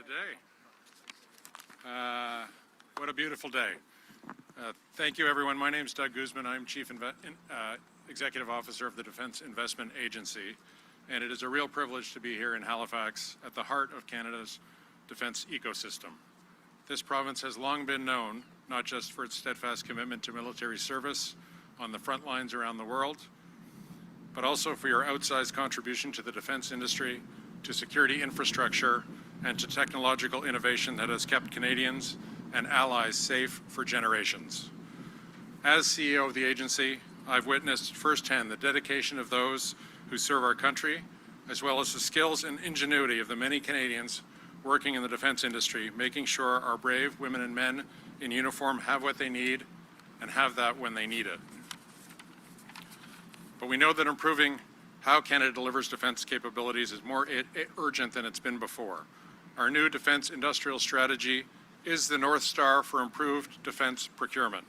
day. What a beautiful day. Thank you, everyone. My name is Doug Guzman. I'm Chief Executive Officer of the Defence Investment Agency, and it is a real privilege to be here in Halifax at the heart of Canada's defence ecosystem. This province has long been known not just for its steadfast commitment to military service on the front lines around the world, but also for your outsized contribution to the defence industry, to security infrastructure, and to technological innovation that has kept Canadians and allies safe for generations. As CEO of the agency, I've witnessed firsthand the dedication of those who serve our country, as well as the skills and ingenuity of the many Canadians working in the defence industry, making sure our brave women and men in uniform have what they need and have that when they need it. But we know that improving how Canada delivers defence capabilities is more urgent than it's been before. Our new defence industrial strategy is the North Star for improved defence procurement.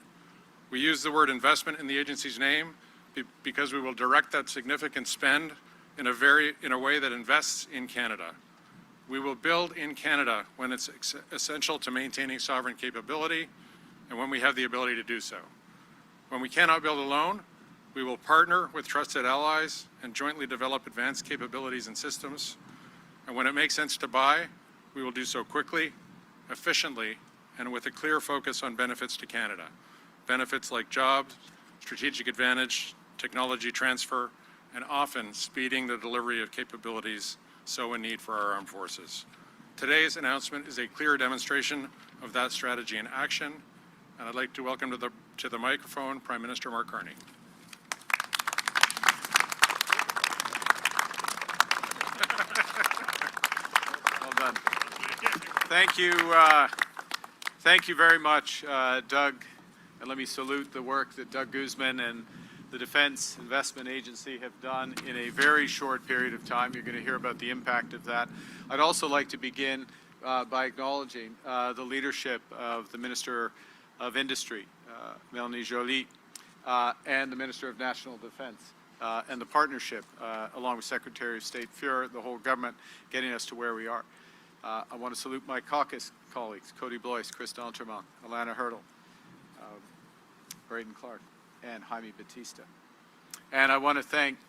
We use the word investment in the agency's name because we will direct that significant spend in a way that invests in Canada. We will build in Canada when it's essential to maintaining sovereign capability and when we have the ability to do so. When we cannot build alone, we will partner with trusted allies and jointly develop advanced capabilities and systems. And when it makes sense to buy, we will do so quickly, efficiently, and with a clear focus on benefits to Canada. Benefits like jobs, strategic advantage, technology transfer, and often speeding the delivery of capabilities so in need for our armed forces. Today's announcement is a clear demonstration of that strategy in action, and I'd like to welcome to the microphone Prime Minister Mark Carney. Well done. Thank you. Thank you very much, Doug. And let me salute the work that Doug Guzman and the Defence Investment Agency have done in a very short period of time. You're going to hear about the impact of that. I'd also like to begin by acknowledging the leadership of the Minister of Industry, Mélanie Joly, and the Minister of National Defence, and the partnership, along with Secretary of State Fuhr, the whole government, getting us to where we are. I want to salute my caucus colleagues, Cody Blois, Chris D'Entremont, Alana Hurdle, Braden Clark, and Jaime Batista. And I want to thank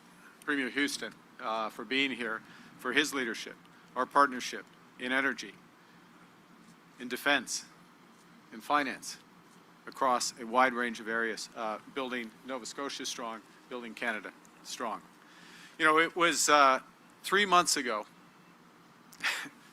Premier Houston for being here, for his leadership, our partnership in energy, in defense, in finance, across a wide range of areas, building Nova Scotia strong, building Canada strong. You know, it was 3 months ago,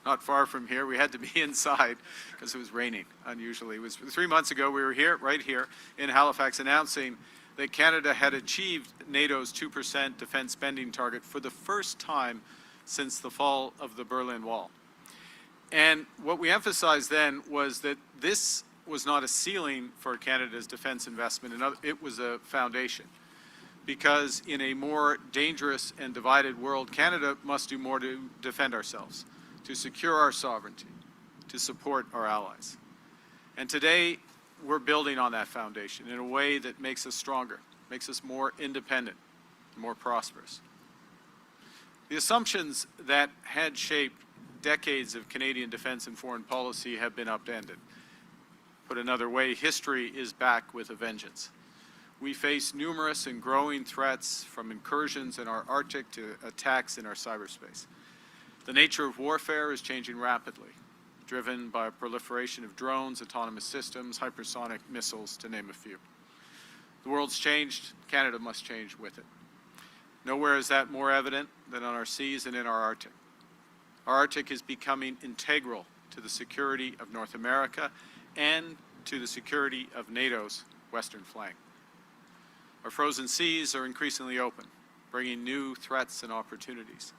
not far from here. We had to be inside because it was raining unusually. It was 3 months ago we were here, right here in Halifax, announcing that Canada had achieved NATO's 2% defense spending target for the first time since the fall of the Berlin Wall. And what we emphasized then was that this was not a ceiling for Canada's defense investment, it was a foundation. Because in a more dangerous and divided world, Canada must do more to defend ourselves, to secure our sovereignty, to support our allies. And today, we're building on that foundation in a way that makes us stronger, makes us more independent, more prosperous. The assumptions that had shaped decades of Canadian defense and foreign policy have been upended. Put another way, history is back with a vengeance. We face numerous and growing threats, from incursions in our Arctic to attacks in our cyberspace. The nature of warfare is changing rapidly, driven by a proliferation of drones, autonomous systems, hypersonic missiles, to name a few. The world's changed, Canada must change with it. Nowhere is that more evident than on our seas and in our Arctic. Our Arctic is becoming integral to the security of North America and to the security of NATO's western flank. Our frozen seas are increasingly open, bringing new threats and opportunities.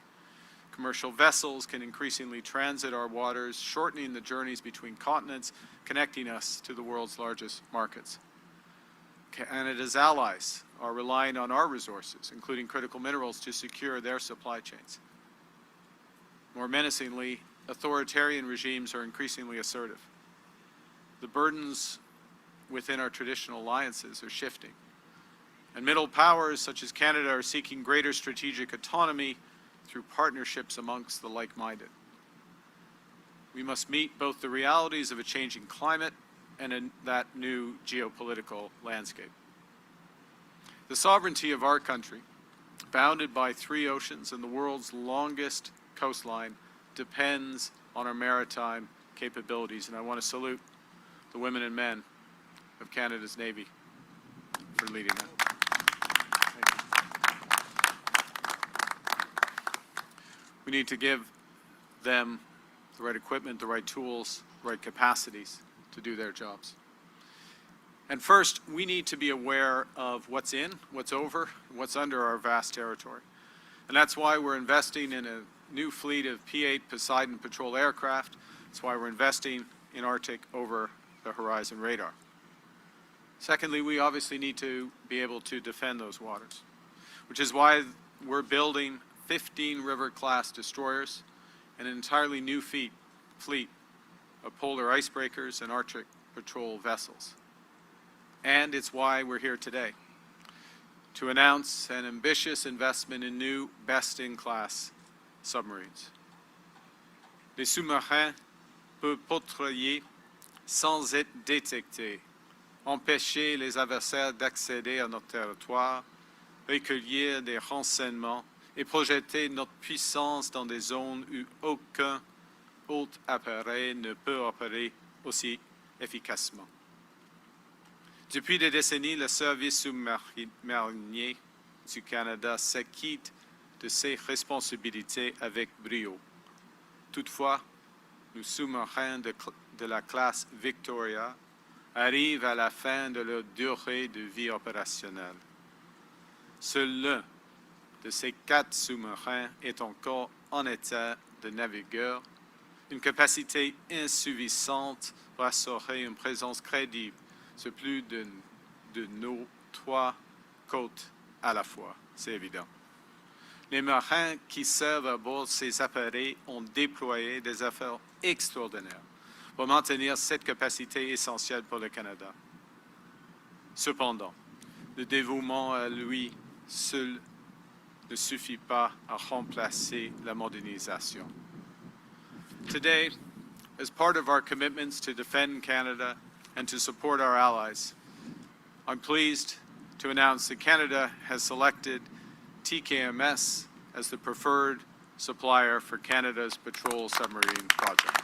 Commercial vessels can increasingly transit our waters, shortening the journeys between continents, connecting us to the world's largest markets. Canada's allies are relying on our resources, including critical minerals, to secure their supply chains. More menacingly, authoritarian regimes are increasingly assertive. The burdens within our traditional alliances are shifting, and middle powers such as Canada are seeking greater strategic autonomy through partnerships amongst the like-minded. we must meet both the realities of a changing climate and that new geopolitical landscape. The sovereignty of our country, bounded by 3 oceans and the world's longest coastline, depends on our maritime capabilities, and I want to salute the women and men of Canada's Navy for leading that. Thank you. We need to give them the right equipment, the right tools, the right capacities to do their jobs. And first, we need to be aware of what's in, what's over, and what's under our vast territory. And that's why we're investing in a new fleet of P-8 Poseidon patrol aircraft. That's why we're investing in Arctic over-the-horizon radar. Secondly, we obviously need to be able to defend those waters, which is why we're building 15 River-class destroyers and an entirely new fleet of polar icebreakers and Arctic patrol vessels. And it's why we're here today, to announce an ambitious investment in new best-in-class submarines. Les sous-marins peuvent patrouiller sans être détectés, empêcher les adversaires d'accéder à notre territoire, recueillir des renseignements et projeter notre puissance dans des zones où aucun autre appareil ne peut opérer aussi efficacement. Depuis des décennies, le service sous-marinier du Canada s'acquitte de ses responsabilités avec brio. Toutefois, nos sous-marins de la classe Victoria arrivent à la fin de leur durée de vie opérationnelle. Seul l'un de ces 4 sous-marins est encore en état de naviguer, une capacité insuffisante pour assurer une présence crédible sur plus de nos 3 côtes à la fois, c'est évident. Les marins qui servent à bord de ces appareils ont déployé des efforts extraordinaires pour maintenir cette capacité essentielle pour le Canada. Cependant, le dévouement à lui seul ne suffit pas à remplacer la modernisation. Today, as part of our commitments to defend Canada and to support our allies, I'm pleased to announce that Canada has selected TKMS as the preferred supplier for Canada's patrol submarine project.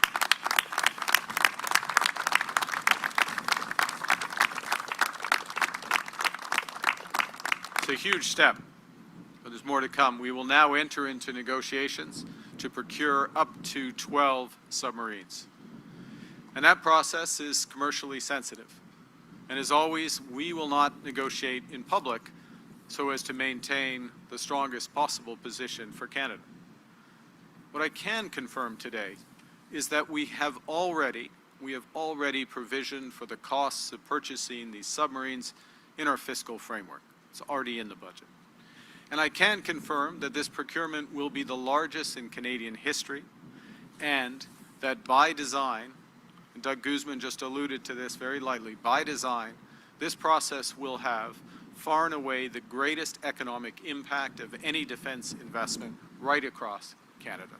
It's a huge step, but there's more to come. We will now enter into negotiations to procure up to 12 submarines. And that process is commercially sensitive. And as always, we will not negotiate in public so as to maintain the strongest possible position for Canada. What I can confirm today is that we have already provisioned for the costs of purchasing these submarines in our fiscal framework. It's already in the budget. And I can confirm that this procurement will be the largest in Canadian history, and that by design, and Doug Guzman just alluded to this very lightly, by design, this process will have far and away the greatest economic impact of any defense investment right across Canada.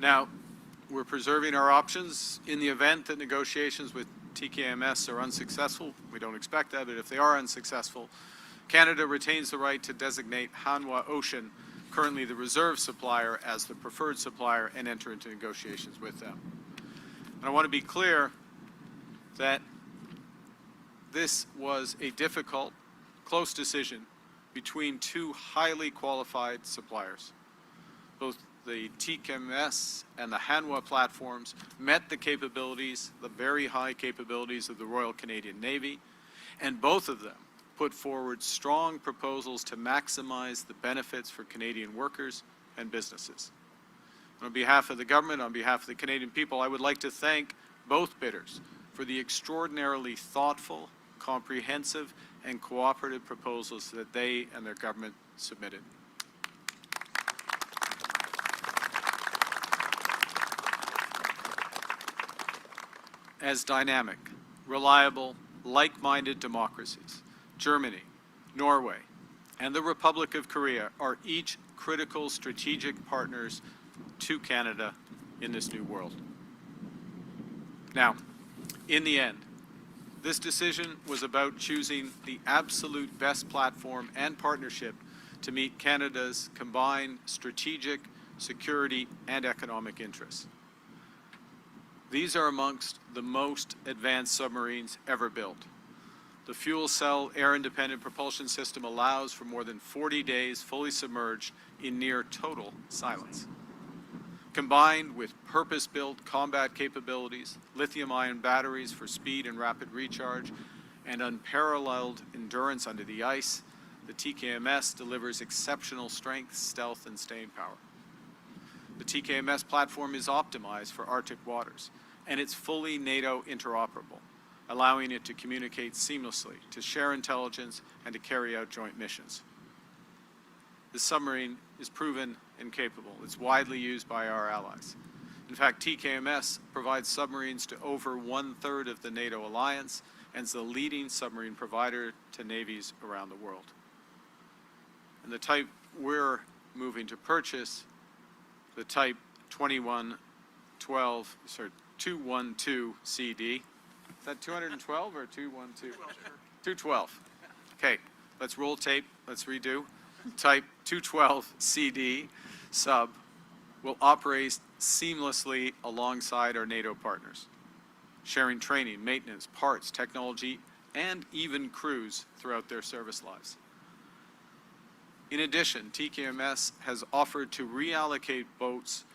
Now, we're preserving our options in the event that negotiations with TKMS are unsuccessful. We don't expect that, but if they are unsuccessful, Canada retains the right to designate Hanwha Ocean, currently the reserve supplier, as the preferred supplier and enter into negotiations with them. And I want to be clear that this was a difficult, close decision between 2 highly qualified suppliers. Both the TKMS and the Hanwha platforms met the capabilities, the very high capabilities of the Royal Canadian Navy, and both of them put forward strong proposals to maximize the benefits for Canadian workers and businesses. On behalf of the government, on behalf of the Canadian people, I would like to thank both bidders for the extraordinarily thoughtful, comprehensive, and cooperative proposals that they and their government submitted. As dynamic, reliable, like-minded democracies, Germany, Norway, and the Republic of Korea are each critical strategic partners to Canada in this new world. Now, in the end, this decision was about choosing the absolute best platform and partnership to meet Canada's combined strategic, security, and economic interests. These are amongst the most advanced submarines ever built. The fuel cell air-independent propulsion system allows for more than 40 days fully submerged in near total silence. Combined with purpose-built combat capabilities, lithium-ion batteries for speed and rapid recharge, and unparalleled endurance under the ice, the TKMS delivers exceptional strength, stealth, and staying power. The TKMS platform is optimized for Arctic waters, and it's fully NATO interoperable, allowing it to communicate seamlessly, to share intelligence, and to carry out joint missions. The submarine is proven and capable. It's widely used by our allies. In fact, TKMS provides submarines to over 1/3 of the NATO alliance and is the leading submarine provider to navies around the world. And the type we're moving to purchase, the type 212 CD. Is that 212 or 212? 212. Okay, let's roll tape, let's redo. Type 212 CD sub will operate seamlessly alongside our NATO partners, sharing training, maintenance, parts, technology, and even crews throughout their service lives. In addition, TKMS has offered to reallocate boats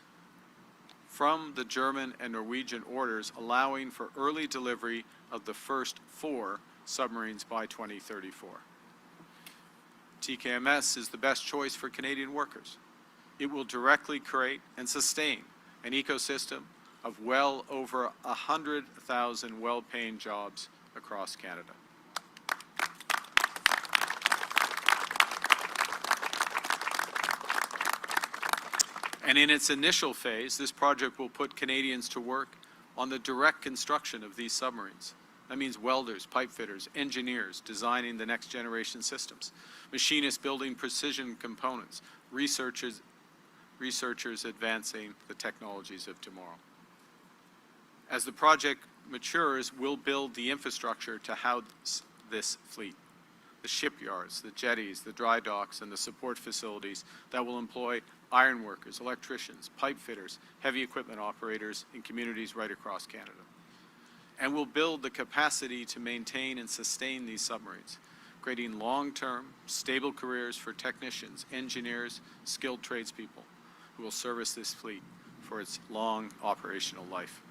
from the German and Norwegian orders, allowing for early delivery of the first 4 submarines by 2034. TKMS is the best choice for Canadian workers. It will directly create and sustain an ecosystem of well over 100,000 well-paying jobs across Canada. And in its initial phase, this project will put Canadians to work on the direct construction of these submarines. That means welders, pipe fitters, engineers designing the next generation systems, machinists building precision components, researchers advancing the technologies of tomorrow. As the project matures, we'll build the infrastructure to house this fleet, the shipyards, the jetties, the dry docks, and the support facilities that will employ ironworkers, electricians, pipe fitters, heavy equipment operators in communities right across Canada. And we'll build the capacity to maintain and sustain these submarines, creating long-term, stable careers for technicians, engineers, skilled tradespeople who will service this fleet for its long operational life.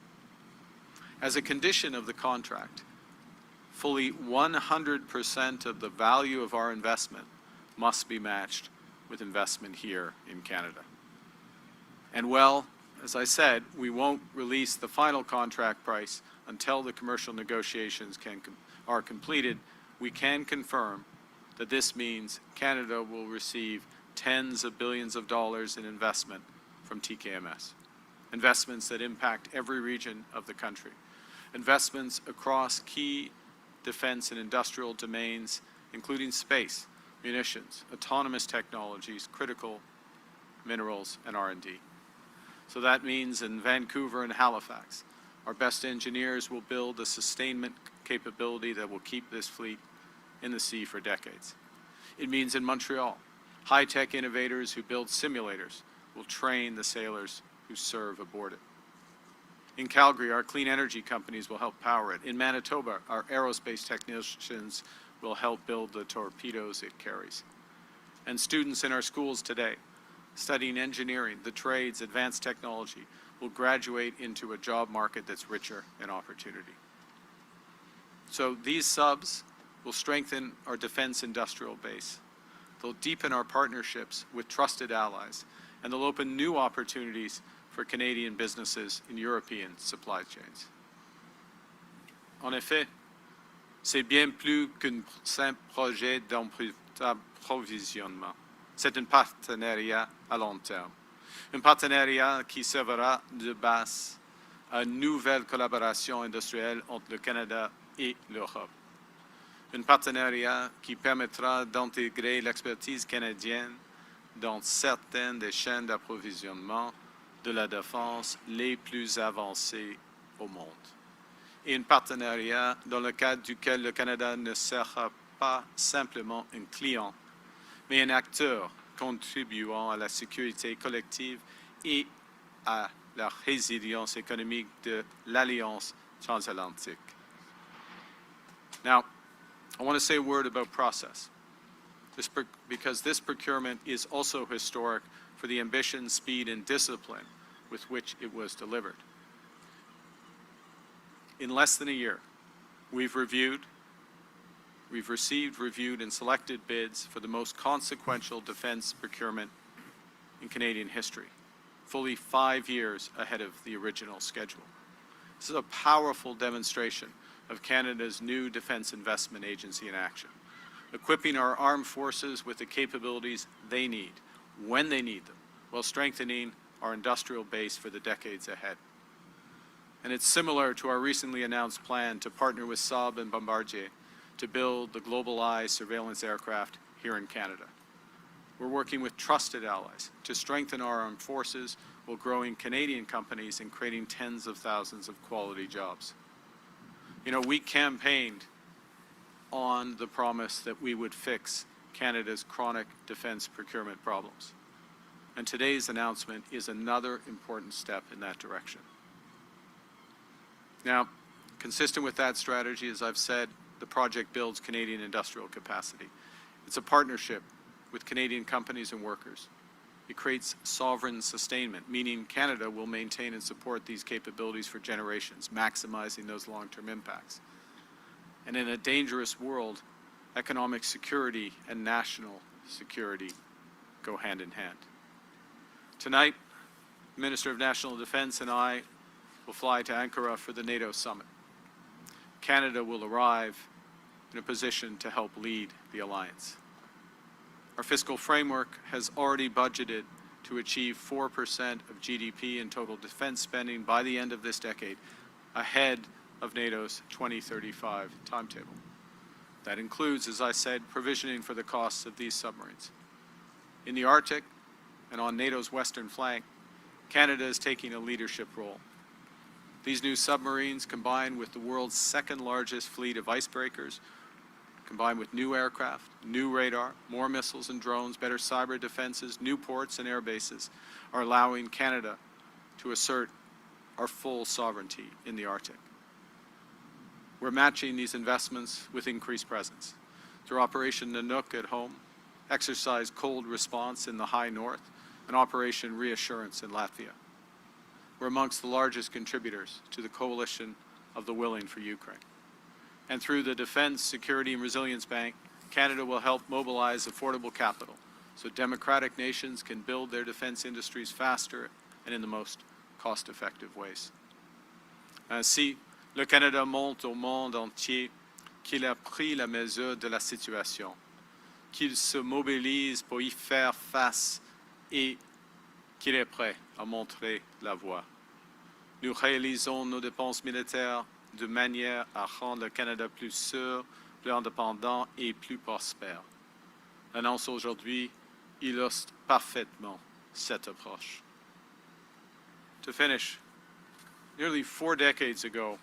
As a condition of the contract, fully 100% of the value of our investment must be matched with investment here in Canada. And well, as I said, we won't release the final contract price until the commercial negotiations are completed. We can confirm that this means Canada will receive tens of billions of dollars in investment from TKMS, investments that impact every region of the country, investments across key defense and industrial domains, including space, munitions, autonomous technologies, critical minerals, and R&D. So that means in Vancouver and Halifax, our best engineers will build a sustainment capability that will keep this fleet in the sea for decades. It means in Montreal, high-tech innovators who build simulators will train the sailors who serve aboard it. In Calgary, our clean energy companies will help power it. In Manitoba, our aerospace technicians will help build the torpedoes it carries. And students in our schools today, studying engineering, the trades, advanced technology, will graduate into a job market that's richer in opportunity. So these subs will strengthen our defense industrial base. They'll deepen our partnerships with trusted allies, and they'll open new opportunities for Canadian businesses in European supply chains. En effet, c'est bien plus qu'un simple projet d'approvisionnement. C'est un partenariat à long terme. Un partenariat qui servira de base à une nouvelle collaboration industrielle entre le Canada et l'Europe. Un partenariat qui permettra d'intégrer l'expertise canadienne dans certaines des chaînes d'approvisionnement de la défense les plus avancées au monde. Et un partenariat dans le cadre duquel le Canada ne sera pas simplement un client, mais un acteur contribuant à la sécurité collective et à la résilience économique de l'Alliance transatlantique. Now, I want to say a word about process, because this procurement is also historic for the ambition, speed, and discipline with which it was delivered. In less than a year, we've received, reviewed, and selected bids for the most consequential defense procurement in Canadian history, fully 5 years ahead of the original schedule. This is a powerful demonstration of Canada's new Defence Investment Agency in action, equipping our armed forces with the capabilities they need, when they need them, while strengthening our industrial base for the decades ahead. And it's similar to our recently announced plan to partner with Saab and Bombardier to build the Global Eye surveillance aircraft here in Canada. We're working with trusted allies to strengthen our armed forces while growing Canadian companies and creating tens of thousands of quality jobs. You know, we campaigned on the promise that we would fix Canada's chronic defense procurement problems. And today's announcement is another important step in that direction. Now, consistent with that strategy, as I've said, the project builds Canadian industrial capacity. It's a partnership with Canadian companies and workers. It creates sovereign sustainment, meaning Canada will maintain and support these capabilities for generations, maximizing those long-term impacts. And in a dangerous world, economic security and national security go hand in hand. Tonight, the Minister of National Defense and I will fly to Ankara for the NATO summit. Canada will arrive in a position to help lead the alliance. Our fiscal framework has already budgeted to achieve 4% of GDP in total defense spending by the end of this decade, ahead of NATO's 2035 timetable. That includes, as I said, provisioning for the costs of these submarines. In the Arctic and on NATO's western flank, Canada is taking a leadership role. These new submarines, combined with the world's second largest fleet of icebreakers, combined with new aircraft, new radar, more missiles and drones, better cyber defenses, new ports and air bases, are allowing Canada to assert our full sovereignty in the Arctic. We're matching these investments with increased presence. Through Operation Nanook at home, Exercise Cold Response in the High North, and Operation Reassurance in Latvia. We're amongst the largest contributors to the coalition of the willing for Ukraine. And through the Defense, Security and Resilience Bank, Canada will help mobilize affordable capital so democratic nations can build their defense industries faster and in the most cost-effective ways. Ainsi, le Canada montre au monde entier qu'il a pris la mesure de la situation, qu'il se mobilise pour y faire face et qu'il est prêt à montrer la voie. Nous réalisons nos dépenses militaires de manière à rendre le Canada plus sûr, plus indépendant et plus prospère. L'annonce aujourd'hui illustre parfaitement cette approche. To finish, nearly 4 decades ago,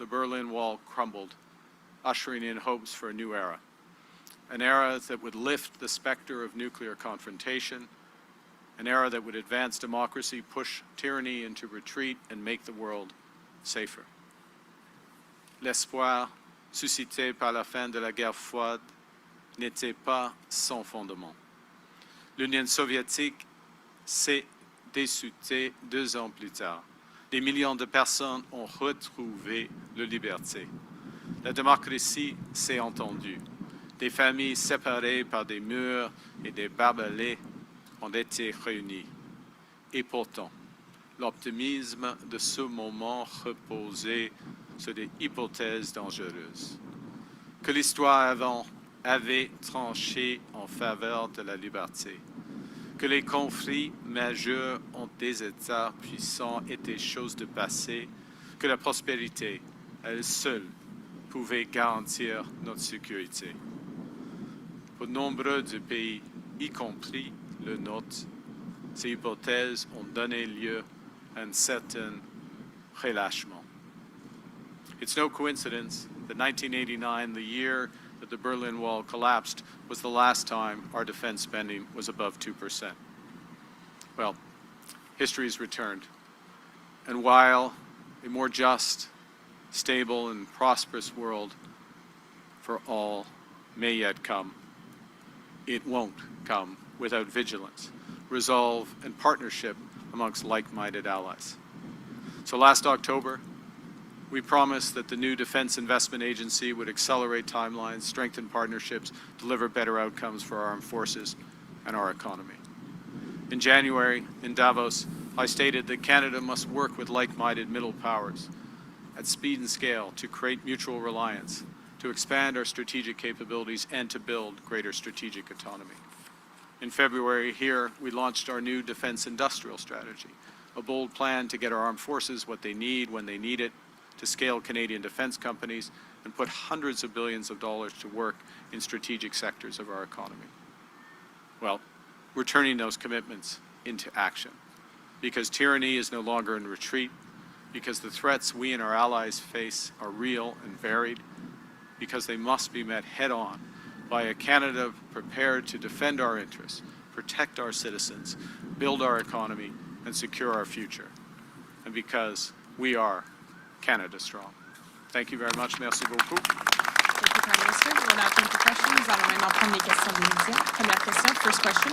the Berlin Wall crumbled, ushering in hopes for a new era. An era that would lift the specter of nuclear confrontation, an era that would advance democracy, push tyranny into retreat, and make the world safer. L'espoir suscité par la fin de la guerre froide n'était pas sans fondement. L'Union soviétique s'est dissoute 2 ans plus tard. Des millions de personnes ont retrouvé leur liberté. La démocratie s'est entendue. Des familles séparées par des murs et des barbelés ont été réunies. Et pourtant, l'optimisme de ce moment reposait sur des hypothèses dangereuses. Que l'histoire avant avait tranché en faveur de la liberté. Que les conflits majeurs entre des États puissants étaient chose de passé. Que la prospérité, elle seule, pouvait garantir notre sécurité. Pour nombre de pays, y compris le nôtre, ces hypothèses ont donné lieu à un certain relâchement. It's no coincidence that 1989, the year that the Berlin Wall collapsed, was the last time our defense spending was above 2%. Well, history has returned. And while a more just, stable, and prosperous world for all may yet come, it won't come without vigilance, resolve, and partnership amongst like-minded allies. So last October, we promised that the new Defense Investment Agency would accelerate timelines, strengthen partnerships, deliver better outcomes for our armed forces and our economy. In January, in Davos, I stated that Canada must work with like-minded middle powers at speed and scale to create mutual reliance, to expand our strategic capabilities, and to build greater strategic autonomy. In February here, we launched our new defense industrial strategy, a bold plan to get our armed forces what they need when they need it, to scale Canadian defense companies, and put hundreds of billions of dollars to work in strategic sectors of our economy. Well, we're turning those commitments into action, because tyranny is no longer in retreat, because the threats we and our allies face are real and varied, because they must be met head-on by a Canada prepared to defend our interests, protect our citizens, build our economy, and secure our future, and because we are Canada strong. Thank you very much. Merci beaucoup. Thank you, Prime Minister. We'll now turn to questions. Nous allons maintenant prendre les questions des médias. Première question, first question.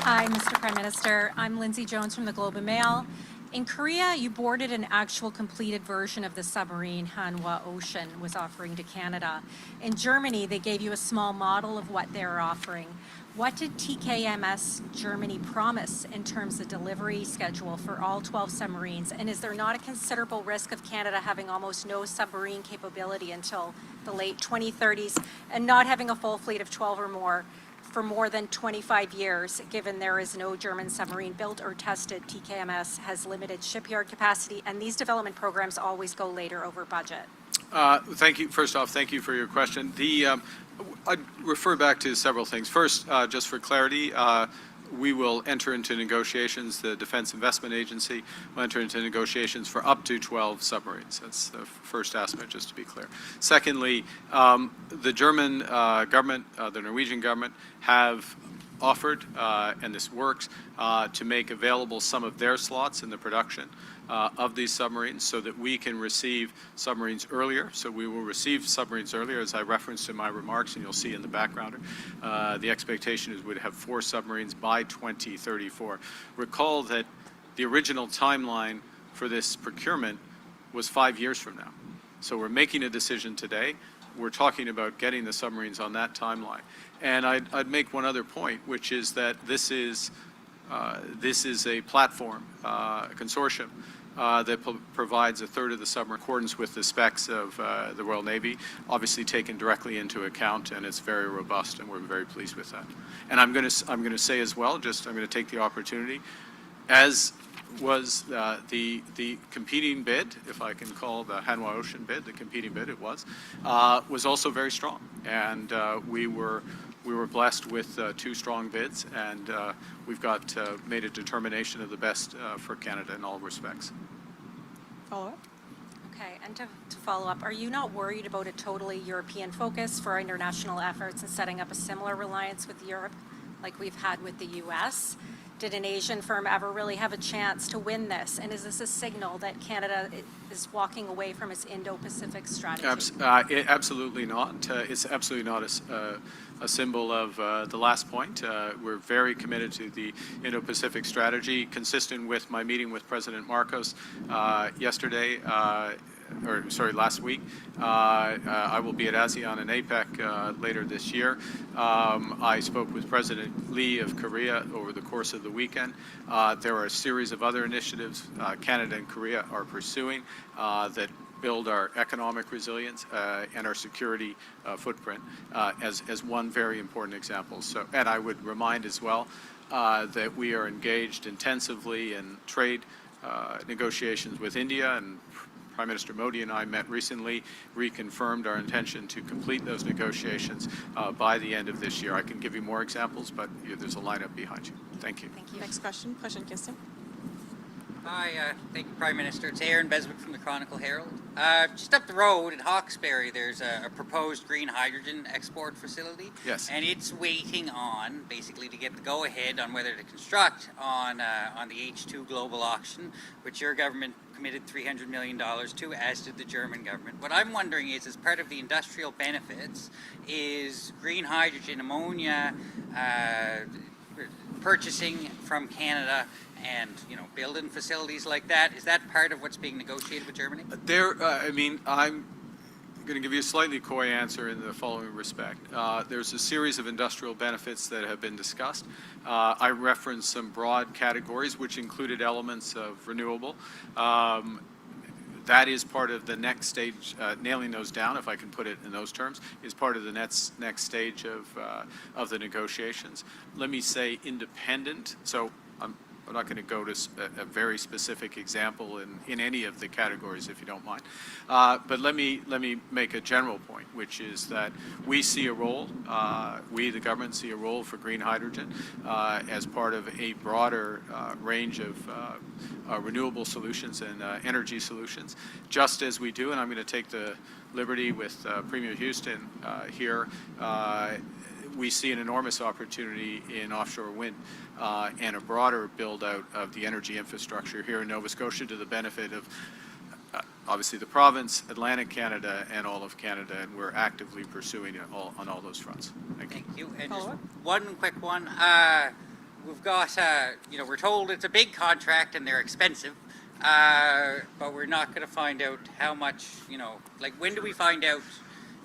Hi, Mr. Prime Minister. I'm Lindsay Jones from the Globe and Mail. In Korea, you boarded an actual completed version of the submarine Hanwha Ocean was offering to Canada. In Germany, they gave you a small model of what they're offering. What did TKMS Germany promise in terms of delivery schedule for all 12 submarines? And is there not a considerable risk of Canada having almost no submarine capability until the late 2030s and not having a full fleet of 12 or more for more than 25 years, given there is no German submarine built or tested? TKMS has limited shipyard capacity, and these development programs always go later over budget. Thank you. First off, thank you for your question. I'd refer back to several things. First, just for clarity, we will enter into negotiations, the Defense Investment Agency will enter into negotiations for up to 12 submarines. That's the first aspect, just to be clear. Secondly, the German government, the Norwegian government have offered, and this works, to make available some of their slots in the production of these submarines so that we can receive submarines earlier. So we will receive submarines earlier, as I referenced in my remarks, and you'll see in the backgrounder. The expectation is we'd have 4 submarines by 2034. Recall that the original timeline for this procurement was 5 years from now. So we're making a decision today. We're talking about getting the submarines on that timeline. And I'd make one other point, which is that this is a platform, a consortium, that provides a third of the submarine in accordance with the specs of the Royal Navy, obviously taken directly into account, and it's very robust, and we're very pleased with that. And I'm going to say as well, I'm going to take the opportunity, as was the competing bid, if I can call the Hanwha Ocean bid the competing bid, it was also very strong, and we were blessed with 2 strong bids, and we've got made a determination of the best for Canada in all respects. Follow-up? Okay, and to follow up, are you not worried about a totally European focus for our international efforts and setting up a similar reliance with Europe like we've had with the U.S.? Did an Asian firm ever really have a chance to win this? And is this a signal that Canada is walking away from its Indo-Pacific strategy? Absolutely not. It's absolutely not a symbol of the last point. We're very committed to the Indo-Pacific strategy, consistent with my meeting with President Marcos last week. I will be at ASEAN and APEC later this year. I spoke with President Lee of Korea over the course of the weekend. There are a series of other initiatives Canada and Korea are pursuing that build our economic resilience and our security footprint as one very important example. So, and I would remind as well that we are engaged intensively in trade negotiations with India and Prime Minister Modi and I met recently, reconfirmed our intention to complete those negotiations by the end of this year. I can give you more examples, but there's a lineup behind you. Thank you. Thank you. Next question. Prochaine question. Hi, thank you, Prime Minister. It's Aaron Beswick from the Chronicle Herald. Just up the road in Hawkesbury, there's a proposed green hydrogen export facility. Yes. And it's waiting on, basically, to get the go-ahead on whether to construct on the H2 global auction, which your government committed $300 million to, as did the German government. What I'm wondering is, as part of the industrial benefits, is green hydrogen, ammonia, purchasing from Canada and, you know, building facilities like that, is that part of what's being negotiated with Germany? I'm going to give you a slightly coy answer in the following respect. There's a series of industrial benefits that have been discussed. I referenced some broad categories, which included elements of renewable. That is part of the next stage, nailing those down, if I can put it in those terms, is part of the next stage of the negotiations. Let me say independent. So I'm not going to go to a very specific example in any of the categories, if you don't mind. But let me make a general point, which is that we see a role, we, the government, see a role for green hydrogen as part of a broader range of renewable solutions and energy solutions, just as we do, and I'm going to take the liberty with Premier Houston here, we see an enormous opportunity in offshore wind and a broader build-out of the energy infrastructure here in Nova Scotia to the benefit of obviously the province, Atlantic Canada, and all of Canada, and we're actively pursuing it on all those fronts. Thank you. Thank you. And just Follow-up? one quick one. We've got, you know, we're told it's a big contract and they're expensive, but we're not going to find out how much, you know, like when do we find out?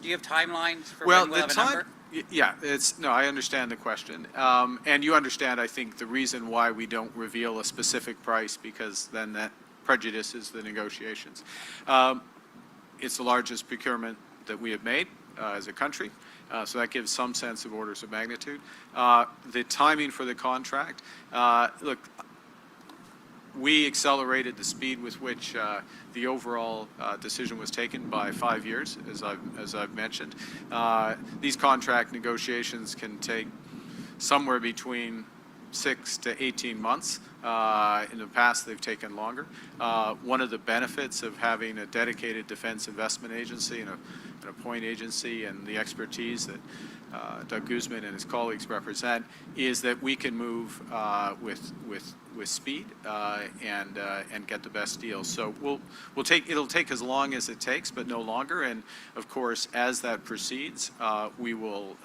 Do you have timelines for when we'll have a number? Yeah, I understand the question. And you understand, I think, the reason why we don't reveal a specific price, because then that prejudices the negotiations. It's the largest procurement that we have made as a country, so that gives some sense of orders of magnitude. The timing for the contract, look, we accelerated the speed with which the overall decision was taken by 5 years, as I've mentioned. These contract negotiations can take somewhere between 6 to 18 months. In the past, they've taken longer. One of the benefits of having a dedicated defense investment agency and a point agency and the expertise that Doug Guzman and his colleagues represent is that we can move with speed and get the best deals. So it'll take as long as it takes, but no longer. And of course, as that proceeds, we will,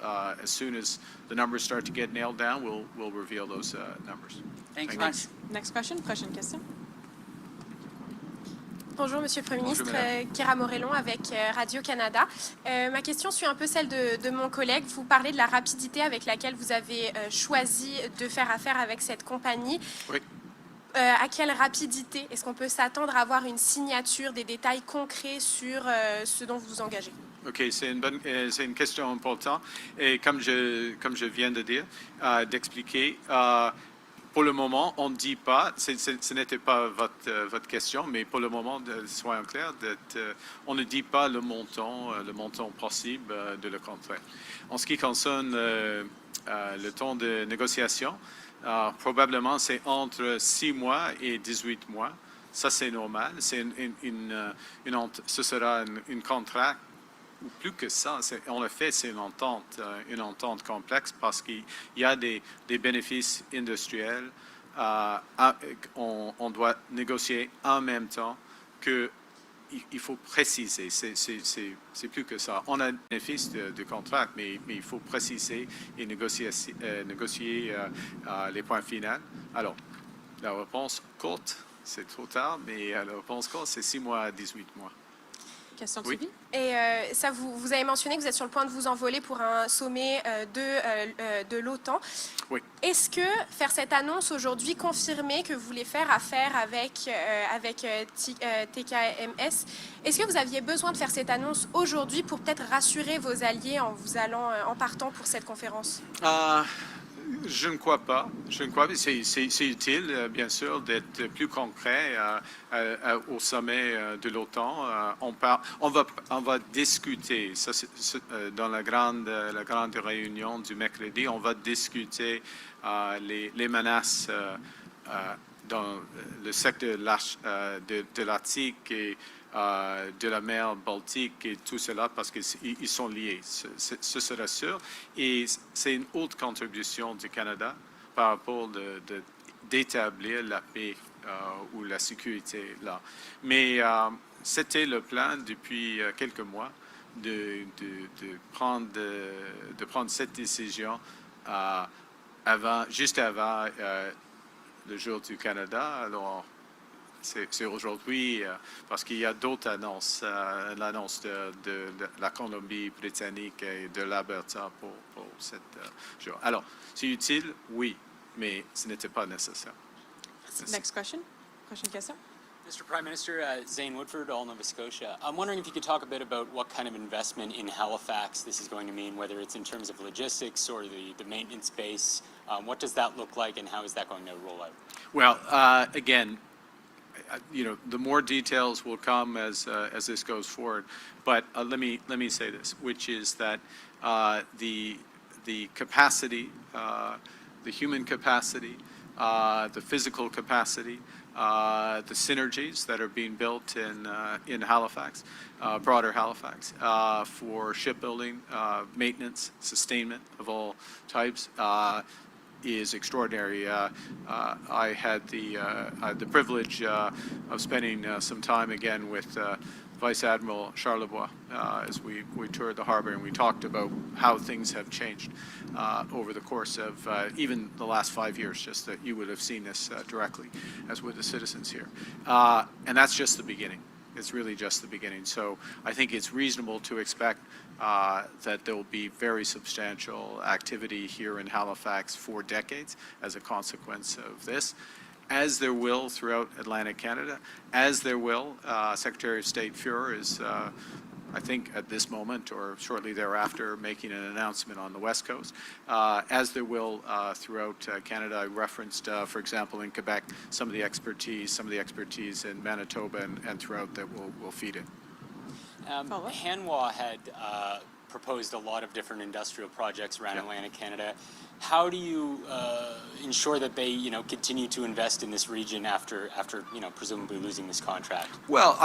as soon as the numbers start to get nailed down, we'll reveal those numbers. Thanks Thank much. Next question. Prochaine question. Bonjour Monsieur le Premier Bonjour, ministre, Kira Morellon avec Radio-Canada. Ma question suit un peu celle de mon collègue. Vous parlez de la rapidité avec laquelle vous avez choisi de faire affaire avec cette compagnie. Oui. À quelle rapidité est-ce qu'on peut s'attendre à avoir une signature, des détails concrets sur ce dont vous vous engagez? OK, c'est une question importante. Et comme je viens de dire, d'expliquer, pour le moment, on ne dit pas, ce n'était pas votre question, mais pour le moment, soyons clairs, on ne dit pas le montant possible de le contrat. En ce qui concerne le temps de négociation, probablement c'est entre 6 mois et 18 mois. Ça, c'est normal. Ce sera un contrat. Ou plus que ça, en effet, c'est une entente complexe parce qu'il y a des bénéfices industriels. On doit négocier en même temps qu'il faut préciser. C'est plus que ça. On a des bénéfices de contrat, mais il faut préciser et négocier les points finaux. Alors, la réponse courte, c'est trop tard, mais la réponse courte, c'est 6 mois à 18 mois. Question Oui. suivie. Et ça, vous avez mentionné que vous êtes sur le point de vous envoler pour un sommet de l'OTAN. Oui. Est-ce que faire cette annonce aujourd'hui, confirmer que vous voulez faire affaire avec TKMS, est-ce que vous aviez besoin de faire cette annonce aujourd'hui pour peut-être rassurer vos alliés en partant pour cette conférence? Je ne crois pas. Je ne crois pas. C'est utile, bien sûr, d'être plus concret au sommet de l'OTAN. On va discuter, ça, dans la grande réunion du mercredi, on va discuter les menaces dans le secteur de l'Arctique et de la mer Baltique et tout cela parce qu'ils sont liés, ce sera sûr. Et c'est une haute contribution du Canada par rapport d'établir la paix ou la sécurité là. Mais c'était le plan depuis quelques mois de prendre cette décision juste avant le jour du Canada. Alors, c'est aujourd'hui parce qu'il y a d'autres annonces, l'annonce de la Colombie-Britannique et de l'Alberta pour cette jour. Alors, c'est utile, oui, mais ce n'était pas nécessaire. Next question. Question. Mr. Prime Minister, Zane Woodford, all Nova Scotia. I'm wondering if you could talk a bit about what kind of investment in Halifax this is going to mean, whether it's in terms of logistics or the maintenance base. What does that look like, and how is that going to roll out? Well, again, the more details will come as this goes forward. But let me say this, which is that the capacity, the human capacity, the physical capacity, the synergies that are being built in Halifax, broader Halifax, for shipbuilding, maintenance, sustainment of all types, is extraordinary. I had the privilege of spending some time again with Vice Admiral Charlebois as we toured the harbor, and we talked about how things have changed over the course of even the last 5 years, just that you would have seen this directly, as would the citizens here. And that's just the beginning. It's really just the beginning. So I think it's reasonable to expect that there will be very substantial activity here in Halifax for decades as a consequence of this, as there will throughout Atlantic Canada, as there will. Secretary of State Fuhrer is, I think, at this moment or shortly thereafter, making an announcement on the West Coast, as there will throughout Canada. I referenced, for example, in Quebec, some of the expertise in Manitoba and throughout that will feed it. Hanwha had proposed a lot of different industrial projects around Atlantic Canada. How do you ensure that they, continue to invest in this region after presumably losing this contract? Well,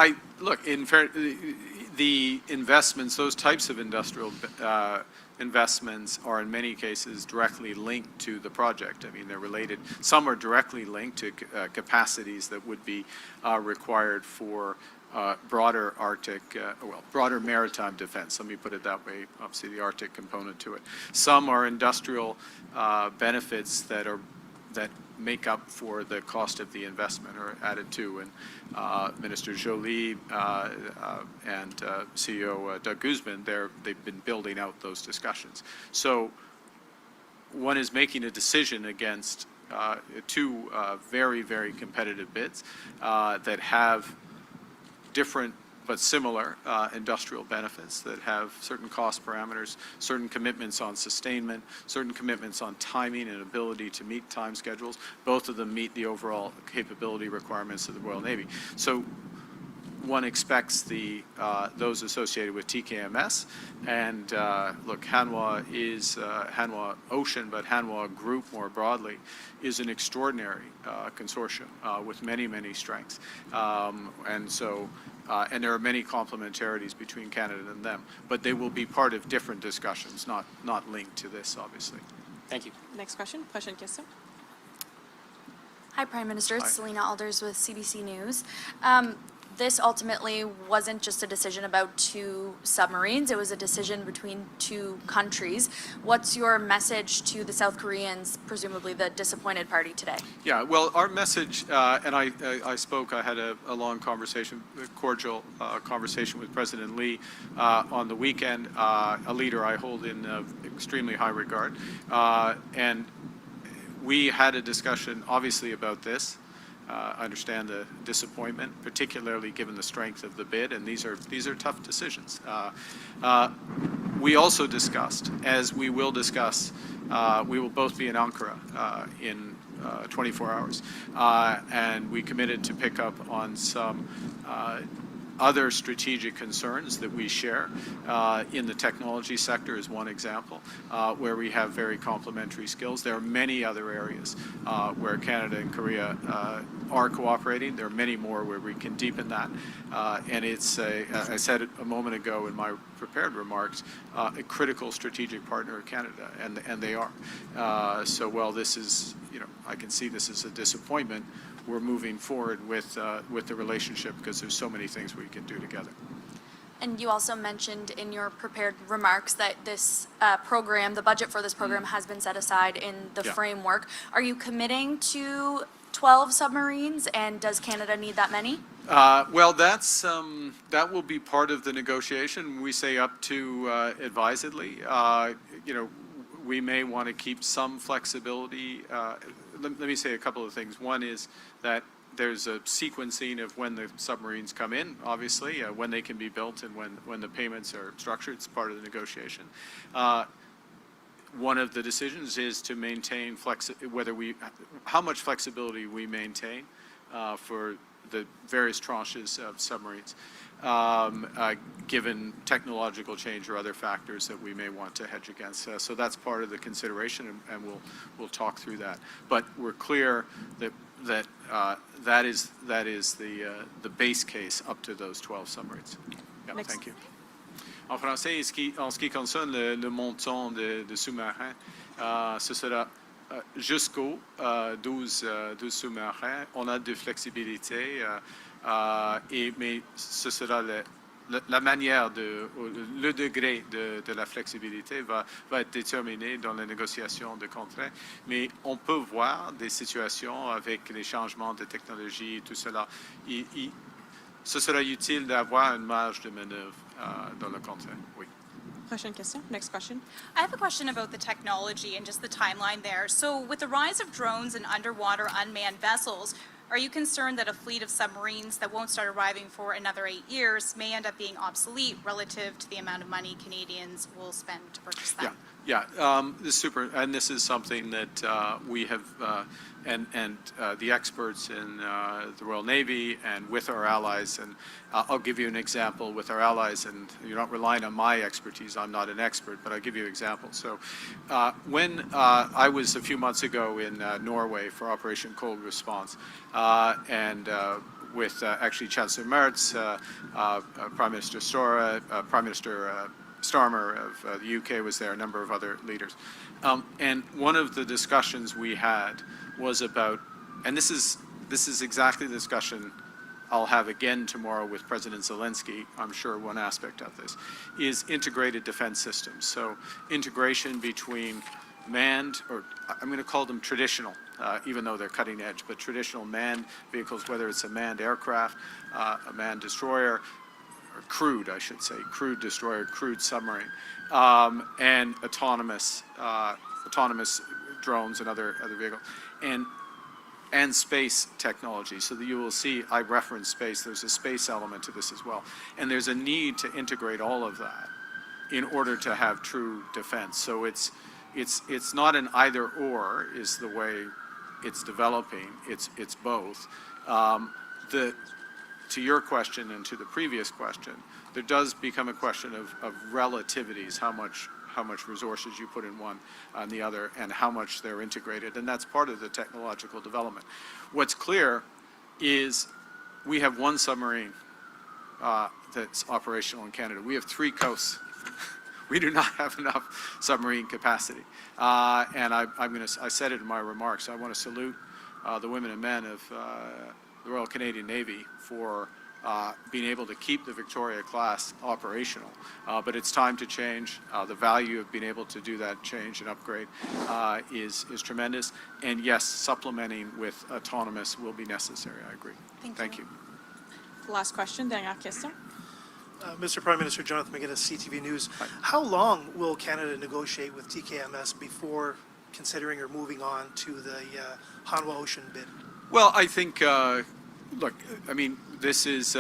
the investments, those types of industrial investments are in many cases directly linked to the project. I mean, they're related. Some are directly linked to capacities that would be required for broader Arctic, broader maritime defense. Let me put it that way. Obviously, the Arctic component to it. Some are industrial benefits that make up for the cost of the investment or added to. And Minister Joly and CEO Doug Guzman, they've been building out those discussions. So one is making a decision against two very, very competitive bids that have different but similar industrial benefits that have certain cost parameters, certain commitments on sustainment, certain commitments on timing and ability to meet time schedules. Both of them meet the overall capability requirements of the Royal Navy. So one expects those associated with TKMS, and look, Hanwha is Hanwha Ocean, but Hanwha Group more broadly is an extraordinary consortium with many, many strengths, and so. And there are many complementarities between Canada and them, but they will be part of different discussions, not linked to this, obviously. Thank you. Next question. Question. Hi, Prime Minister. It's Hi. Selena Alders with CBC News. This ultimately wasn't just a decision about two submarines. It was a decision between two countries. What's your message to the South Koreans, presumably the disappointed party today? Yeah, well, our message, and I had a long conversation, a cordial conversation with President Lee on the weekend, a leader I hold in extremely high regard. And we had a discussion, obviously, about this. I understand the disappointment, particularly given the strength of the bid, and these are tough decisions. We also discussed, as we will discuss, we will both be in Ankara in 24 hours, and we committed to pick up on some other strategic concerns that we share in the technology sector is one example, where we have very complementary skills. There are many other areas where Canada and Korea are cooperating. There are many more where we can deepen that. And it's, I said it a moment ago in my prepared remarks, a critical strategic partner of Canada, and they are. So while this is, I can see this as a disappointment, we're moving forward with the relationship because there's so many things we can do together. And you also mentioned in your prepared remarks that this program, the budget for this program has been set aside in the framework. Are you committing to 12 submarines, and does Canada need that many? Well, that will be part of the negotiation. We say up to advisedly. We may want to keep some flexibility. Let me say a couple of things. One is that there's a sequencing of when the submarines come in, obviously, when they can be built and when the payments are structured. It's part of the negotiation. One of the decisions is to maintain how much flexibility we maintain for the various tranches of submarines, given technological change or other factors that we may want to hedge against. So that's part of the consideration, and we'll talk through that. But we're clear that is the base case up to those 12 submarines. Yeah, thank you. En français, en ce qui concerne le montant de sous-marins, ce sera jusqu'aux 12 sous-marins. On a de flexibilité, mais ce sera la manière, le degré de la flexibilité va être déterminé dans la négociation de contrat. Mais on peut voir des situations avec les changements de technologie et tout cela. Ce sera utile d'avoir une marge de manœuvre dans le contrat. Oui. Prochaine question. Next question. I have a question about the technology and just the timeline there. So with the rise of drones and underwater unmanned vessels, are you concerned that a fleet of submarines that won't start arriving for another 8 years may end up being obsolete relative to the amount of money Canadians will spend to purchase them? This is super, and this is something that we have, and the experts in the Royal Navy and with our allies, and I'll give you an example with our allies, and you're not relying on my expertise, I'm not an expert, but I'll give you examples. So when I was a few months ago in Norway for Operation Cold Response, and with actually Chancellor Merz, Prime Minister Stora, Prime Minister Starmer of the UK was there, a number of other leaders. And one of the discussions we had was about, and this is exactly the discussion I'll have again tomorrow with President Zelensky, I'm sure one aspect of this, is integrated defense systems. So integration between manned, or I'm going to call them traditional, even though they're cutting edge, but traditional manned vehicles, whether it's a manned aircraft, a manned destroyer, or crewed, I should say, crewed destroyer, crewed submarine, and autonomous drones and other vehicles, and space technology. So that you will see, I referenced space, there's a space element to this as well. And there's a need to integrate all of that in order to have true defense. So it's not an either or is the way it's developing, it's both. To your question and to the previous question, there does become a question of relativities, how much resources you put in one and the other, and how much they're integrated, and that's part of the technological development. What's clear is we have one submarine that's operational in Canada. We have 3 coasts. We do not have enough submarine capacity, and I said it in my remarks. I want to salute the women and men of the Royal Canadian Navy for being able to keep the Victoria class operational. But it's time to change. The value of being able to do that change and upgrade is tremendous. And yes, supplementing with autonomous will be necessary. I agree. Thank you. Last question. Dernière question. Mr. Prime Minister, Jonathan McGinnis, CTV News. Hi. How long will Canada negotiate with TKMS before considering or moving on to the Hanwha Ocean bid? Well, I think, look, I mean, this is,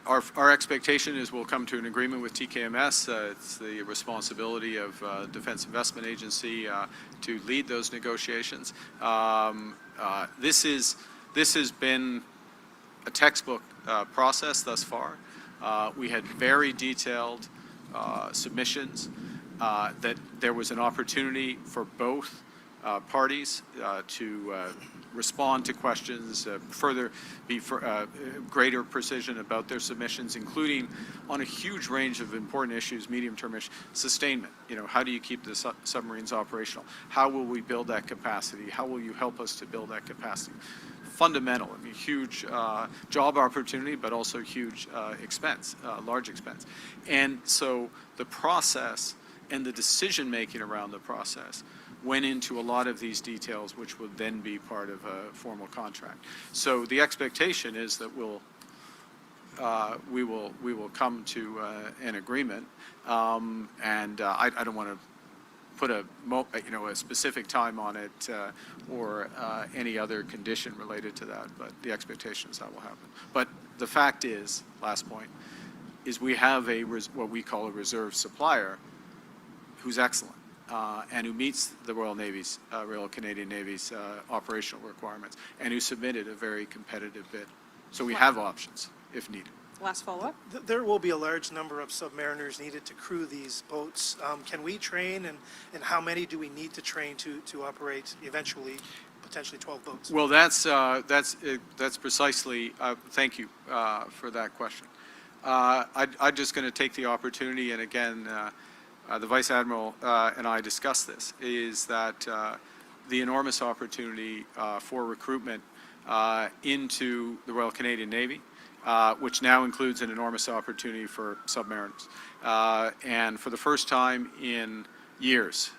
Our expectation is we'll come to an agreement with TKMS. It's the responsibility of Defense Investment Agency to lead those negotiations. This has been a textbook process thus far. We had very detailed submissions that there was an opportunity for both parties to respond to questions, greater precision about their submissions, including on a huge range of important issues, medium-term issues, sustainment. How do you keep the submarines operational? How will we build that capacity? How will you help us to build that capacity? Fundamental, huge job opportunity, but also huge expense, large expense. And so the process and the decision-making around the process went into a lot of these details, which would then be part of a formal contract. So the expectation is that we will come to an agreement, and I don't want to put a specific time on it or any other condition related to that, but the expectation is that will happen. But the fact is, last point, is we have what we call a reserve supplier who's excellent. And who meets the Royal Canadian Navy's operational requirements, and who submitted a very competitive bid. So we have options if needed. Last follow-up. There will be a large number of submariners needed to crew these boats. Can we train, and how many do we need to train to operate eventually potentially 12 boats? Well, that's precisely. Thank you for that question. I'm just going to take the opportunity, and again. The Vice Admiral and I discussed this, is that the enormous opportunity for recruitment into the Royal Canadian Navy, which now includes an enormous opportunity for submariners. And for the first time in years,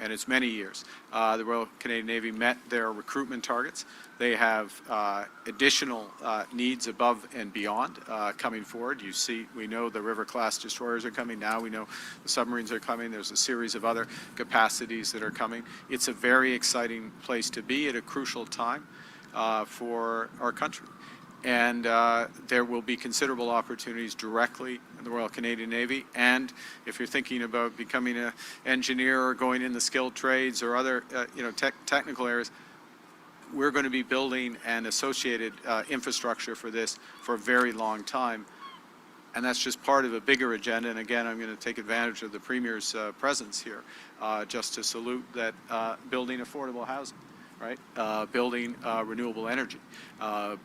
and it's many years, the Royal Canadian Navy met their recruitment targets. They have additional needs above and beyond coming forward. We know the River-class destroyers are coming now. We know the submarines are coming. There's a series of other capacities that are coming. It's a very exciting place to be at a crucial time for our country. And there will be considerable opportunities directly in the Royal Canadian Navy. And if you're thinking about becoming an engineer or going in the skilled trades or other technical areas, we're going to be building an associated infrastructure for this for a very long time. And that's just part of a bigger agenda. And again, I'm going to take advantage of the Premier's presence here just to salute that building affordable housing. Right, building renewable energy,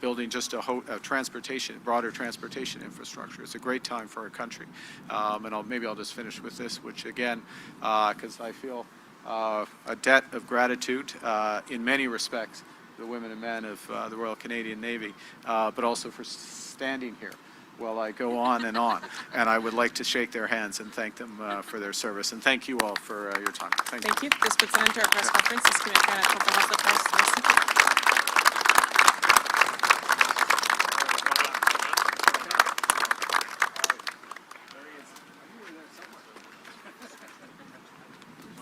building just a broader transportation infrastructure. It's a great time for our country, and maybe I'll just finish with this, which again, because I feel a debt of gratitude in many respects, the women and men of the Royal Canadian Navy, but also for standing here while I go on. And I would like to shake their hands and thank them for their service. And thank you all for your time. Thank you. Thank you. This puts an end to our press conference. This committee conférence de presse. Merci.